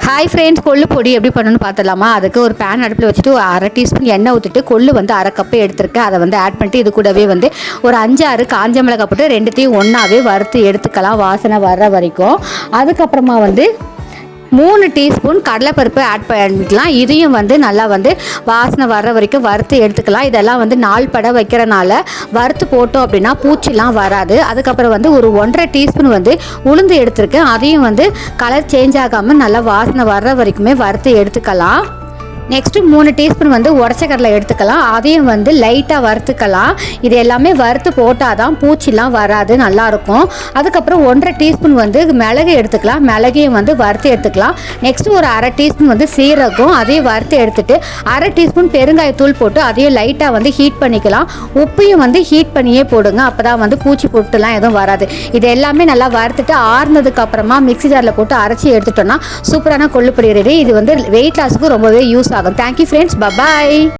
Hi friends, கொள்ளு பொடி எப்படி பண்ணணும்னு பார்த்துடலாமா? அதுக்கு ஒரு பேன் அடுப்பில் வச்சுட்டு ஒரு 1/2 டீஸ்பூன் எண்ணெய் ஊற்றிட்டு கொள்ளு வந்து 1/2 கப்பு எடுத்துருக்கேன். அதை வந்து ஆட் பண்ணிட்டு இது கூடவே வந்து ஒரு 5-6 காஞ்ச மிளகாய் போட்டு ரெண்டுத்தையும் ஒன்றாவே வறுத்து எடுத்துக்கலாம் வாசனை வர்ற வரைக்கும். அதுக்கப்புறமா வந்து 3 டீஸ்பூன் கடலைப்பருப்பு ஆட் பண்ணிக்கலாம். இதையும் வந்து நல்லா வந்து வாசனை வர்ற வரைக்கும் வறுத்து எடுத்துக்கலாம். இதெல்லாம் வந்து 4 படை வைக்கிறனால வறுத்து போட்டோம் அப்படின்னா பூச்சிலாம் வராது. அதுக்கப்புறம் வந்து ஒரு 1/2 டீஸ்பூன் வந்து உளுந்து எடுத்துருக்கேன். அதையும் வந்து கலர் சேஞ்ச் ஆகாமல் நல்லா வாசனை வர்ற வரைக்குமே வறுத்து எடுத்துக்கலாம். நெக்ஸ்ட்டு 3 டீஸ்பூன் வந்து உடச்ச கடலை எடுத்துக்கலாம். அதையும் வந்து லைட்டாக வறுத்துக்கலாம். இது எல்லாமே வறுத்து போட்டால் தான் பூச்சிலாம் வராது, நல்லாயிருக்கும். அதுக்கப்புறம் 1/2 டீஸ்பூன் வந்து மிளகு எடுத்துக்கலாம். மிளகையும் வந்து வறுத்து எடுத்துக்கலாம். நெக்ஸ்ட்டு ஒரு 1/2 டீஸ்பூன் வந்து சீரகம், அதையும் வறுத்து எடுத்துட்டு 1/2 டீஸ்பூன் பெருங்காயத்தூள் போட்டு அதையும் லைட்டாக வந்து ஹீட் பண்ணிக்கலாம். உப்பையும் வந்து ஹீட் பண்ணியே போடுங்க, அப்போ தான் வந்து பூச்சி பொட்டுலாம் எதுவும் வராது. இது எல்லாமே நல்லா வறுத்துட்டு ஆறுனதுக்கு அப்புறமா மிக்ஸி ஜாரில் போட்டு அரைச்சி எடுத்துட்டோம்னா சூப்பரான கொள்ளுப்பொடி ரெடி. இது வந்து வெயிட் லாஸுக்கு ரொம்பவே யூஸ் ஆகும். Thank you friends. Bye bye.